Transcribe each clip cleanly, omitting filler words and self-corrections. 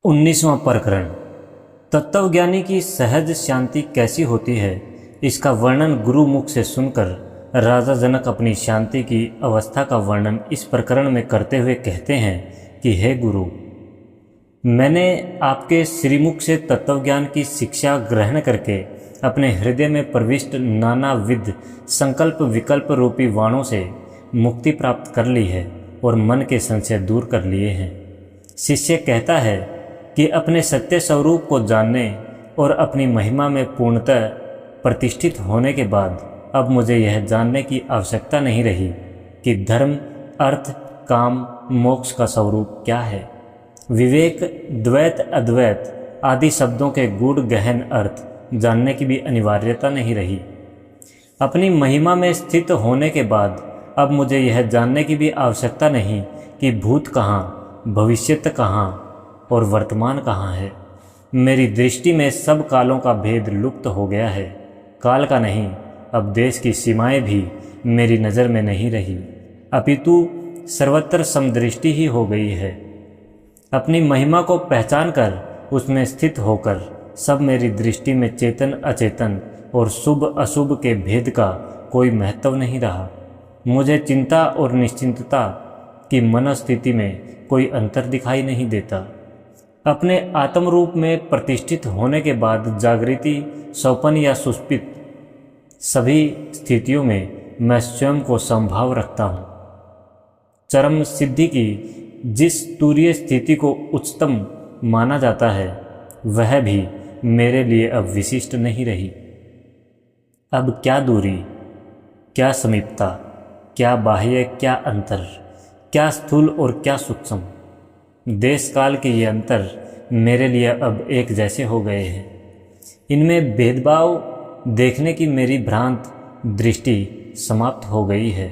19वां प्रकरण। तत्वज्ञानी की सहज शांति कैसी होती है, इसका वर्णन गुरु मुख से सुनकर राजा जनक अपनी शांति की अवस्था का वर्णन इस प्रकरण में करते हुए कहते हैं कि हे गुरु, मैंने आपके श्रीमुख से तत्वज्ञान की शिक्षा ग्रहण करके अपने हृदय में प्रविष्ट नानाविध संकल्प विकल्प रूपी वाणों से मुक्ति प्राप्त कर ली है और मन के संशय दूर कर लिए हैं। शिष्य कहता है कि अपने सत्य स्वरूप को जानने और अपनी महिमा में पूर्णतः प्रतिष्ठित होने के बाद अब मुझे यह जानने की आवश्यकता नहीं रही कि धर्म, अर्थ, काम, मोक्ष का स्वरूप क्या है। विवेक, द्वैत, अद्वैत आदि शब्दों के गूढ़ गहन अर्थ जानने की भी अनिवार्यता नहीं रही। अपनी महिमा में स्थित होने के बाद अब मुझे यह जानने की भी आवश्यकता नहीं कि भूत कहाँ, भविष्यत कहाँ और वर्तमान कहाँ है। मेरी दृष्टि में सब कालों का भेद लुप्त हो गया है। काल का नहीं, अब देश की सीमाएं भी मेरी नज़र में नहीं रही, अपितु सर्वत्र समदृष्टि ही हो गई है। अपनी महिमा को पहचान कर उसमें स्थित होकर सब मेरी दृष्टि में चेतन अचेतन और शुभ अशुभ के भेद का कोई महत्व नहीं रहा। मुझे चिंता और निश्चिंतता की मनस्थिति में कोई अंतर दिखाई नहीं देता। अपने आत्म रूप में प्रतिष्ठित होने के बाद जागृति, स्वप्न या सुषुप्त सभी स्थितियों में मैं स्वयं को समभाव रखता हूँ। चरम सिद्धि की जिस तुरीय स्थिति को उच्चतम माना जाता है वह भी मेरे लिए अब विशिष्ट नहीं रही। अब क्या दूरी, क्या समीपता, क्या बाह्य, क्या अंतर, क्या स्थूल और क्या सूक्ष्म, देश काल के ये अंतर मेरे लिए अब एक जैसे हो गए हैं। इनमें भेदभाव देखने की मेरी भ्रांत दृष्टि समाप्त हो गई है।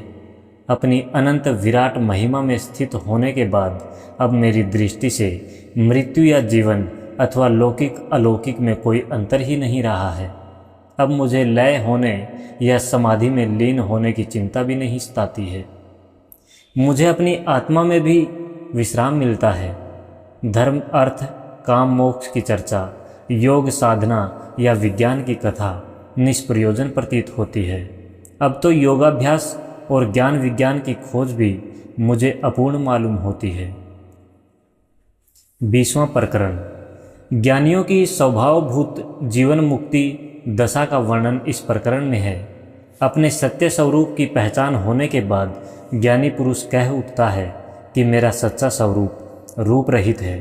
अपनी अनंत विराट महिमा में स्थित होने के बाद अब मेरी दृष्टि से मृत्यु या जीवन अथवा लौकिक अलौकिक में कोई अंतर ही नहीं रहा है। अब मुझे लय होने या समाधि में लीन होने की चिंता भी नहीं सताती है। मुझे अपनी आत्मा में भी विश्राम मिलता है। धर्म, अर्थ, काम, मोक्ष की चर्चा, योग साधना या विज्ञान की कथा निष्प्रयोजन प्रतीत होती है। अब तो योगाभ्यास और ज्ञान विज्ञान की खोज भी मुझे अपूर्ण मालूम होती है। 20वां प्रकरण। ज्ञानियों की स्वभावभूत जीवन मुक्ति दशा का वर्णन इस प्रकरण में है। अपने सत्य स्वरूप की पहचान होने के बाद ज्ञानी पुरुष कह उठता है कि मेरा सच्चा स्वरूप रूप रहित है।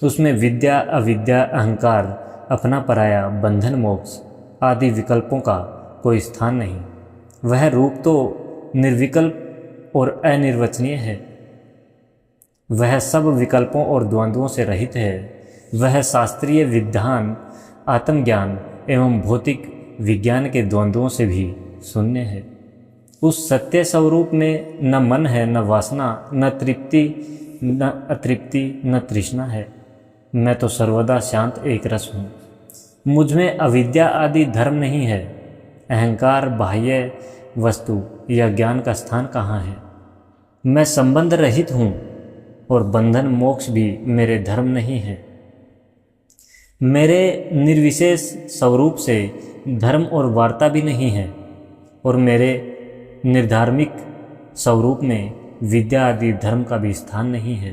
उसमें विद्या, अविद्या, अहंकार, अपना पराया, बंधन, मोक्ष आदि विकल्पों का कोई स्थान नहीं। वह रूप तो निर्विकल्प और अनिर्वचनीय है। वह सब विकल्पों और द्वंद्वों से रहित है। वह शास्त्रीय विधान, आत्मज्ञान एवं भौतिक विज्ञान के द्वंद्वों से भी शून्य है। उस सत्य स्वरूप में न मन है, न वासना, न तृप्ति, न अतृप्ति, न तृष्णा है। मैं तो सर्वदा शांत एक रस हूँ। मुझ में अविद्या आदि धर्म नहीं है। अहंकार, बाह्य वस्तु या ज्ञान का स्थान कहाँ है। मैं संबंध रहित हूँ और बंधन मोक्ष भी मेरे धर्म नहीं है। मेरे निर्विशेष स्वरूप से धर्म और वार्ता भी नहीं है और मेरे निर्धार्मिक स्वरूप में विद्या आदि धर्म का भी स्थान नहीं है।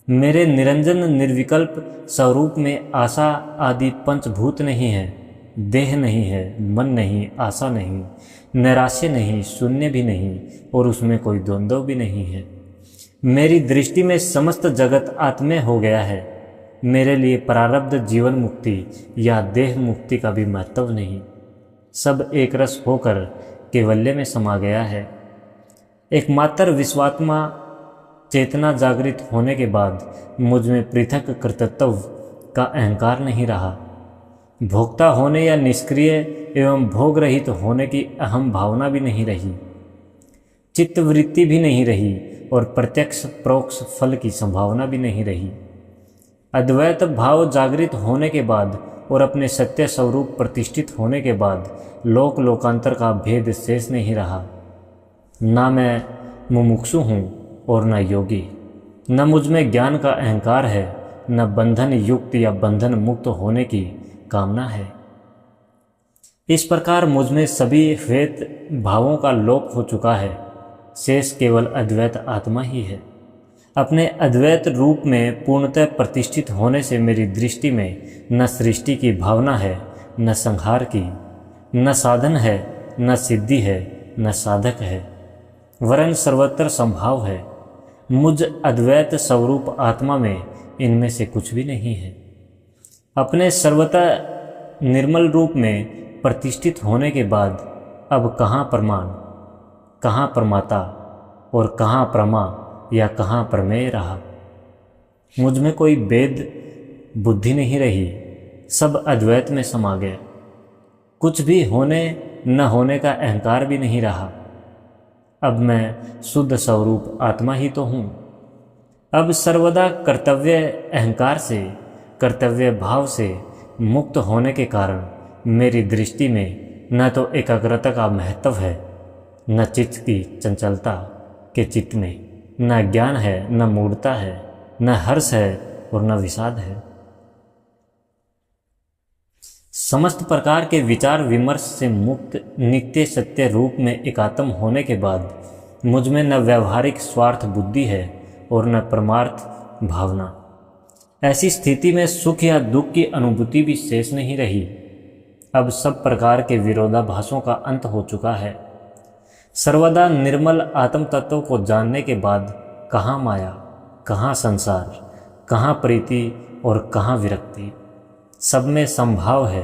मेरे निरंजन निर्विकल्प स्वरूप में आशा आदि पंचभूत नहीं है। देह नहीं है, मन नहीं, आशा नहीं, नैराश्य नहीं, शून्य भी नहीं और उसमें कोई द्वंद्व भी नहीं है। मेरी दृष्टि में समस्त जगत आत्मय हो गया है। मेरे लिए प्रारब्ध जीवन मुक्ति या देह मुक्ति का भी महत्व नहीं। सब एक रस होकर कैवल्य में समा गया है। एकमात्र विश्वात्मा चेतना जागृत होने के बाद मुझ में पृथक कर्तृत्व का अहंकार नहीं रहा। भोक्ता होने या निष्क्रिय एवं भोग रहित होने की अहम भावना भी नहीं रही। चित्तवृत्ति भी नहीं रही और प्रत्यक्ष परोक्ष फल की संभावना भी नहीं रही। अद्वैत भाव जागृत होने के बाद और अपने सत्य स्वरूप प्रतिष्ठित होने के बाद लोक लोकांतर का भेद शेष नहीं रहा। ना मैं मुमुक्षु हूँ और न योगी, न मुझ में ज्ञान का अहंकार है न बंधन युक्त या बंधन मुक्त होने की कामना है। इस प्रकार मुझ में सभी द्वैत भावों का लोप हो चुका है, शेष केवल अद्वैत आत्मा ही है। अपने अद्वैत रूप में पूर्णतः प्रतिष्ठित होने से मेरी दृष्टि में न सृष्टि की भावना है, न संहार की, न साधन है, न सिद्धि है, न साधक है, वरन सर्वत्र संभाव है। मुझ अद्वैत स्वरूप आत्मा में इनमें से कुछ भी नहीं है। अपने सर्वतः निर्मल रूप में प्रतिष्ठित होने के बाद अब कहाँ प्रमाण, कहाँ प्रमाता और कहाँ प्रमा या कहाँ प्रमेय रहा। मुझ में कोई भेद बुद्धि नहीं रही, सब अद्वैत में समा गया। कुछ भी होने न होने का अहंकार भी नहीं रहा। अब मैं शुद्ध स्वरूप आत्मा ही तो हूँ। अब सर्वदा कर्तव्य अहंकार से, कर्तव्य भाव से मुक्त होने के कारण मेरी दृष्टि में न तो एकाग्रता का महत्व है, न चित्त की चंचलता के चित्त में, न ज्ञान है, न मूढ़ता है, न हर्ष है और न विषाद है। समस्त प्रकार के विचार विमर्श से मुक्त नित्य सत्य रूप में एकात्म होने के बाद मुझ में न व्यवहारिक स्वार्थ बुद्धि है और न परमार्थ भावना। ऐसी स्थिति में सुख या दुख की अनुभूति भी शेष नहीं रही। अब सब प्रकार के विरोधाभासों का अंत हो चुका है। सर्वदा निर्मल आत्म तत्व को जानने के बाद कहाँ माया, कहाँ संसार, कहाँ प्रीति और कहाँ विरक्ति, सब में संभाव है।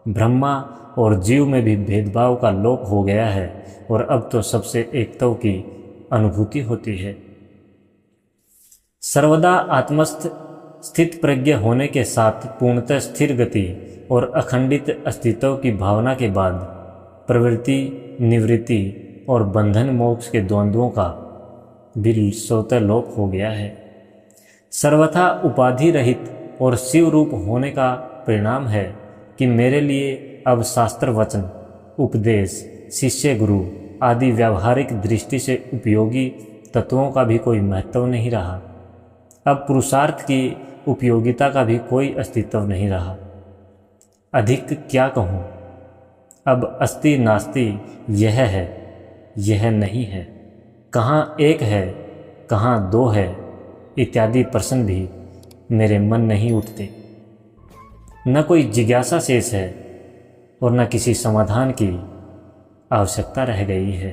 ब्रह्मा और जीव में भी भेदभाव का लोप हो गया है और अब तो सबसे एकत्व की अनुभूति होती है। सर्वदा आत्मस्थ स्थित प्रज्ञ होने के साथ पूर्णतः स्थिर गति और अखंडित अस्तित्व की भावना के बाद प्रवृत्ति, निवृत्ति और बंधन मोक्ष के द्वंद्वों का भी स्वतः लोप हो गया है। सर्वथा उपाधि रहित और शिव रूप होने का परिणाम है कि मेरे लिए अब शास्त्र वचन, उपदेश, शिष्य गुरु आदि व्यावहारिक दृष्टि से उपयोगी तत्वों का भी कोई महत्व नहीं रहा। अब पुरुषार्थ की उपयोगिता का भी कोई अस्तित्व नहीं रहा। अधिक क्या कहूँ, अब अस्ति नास्ति यह है, यह नहीं है, कहाँ एक है, कहाँ दो है इत्यादि प्रश्न भी मेरे मन नहीं उठते। न कोई जिज्ञासा शेष है और न किसी समाधान की आवश्यकता रह गई है।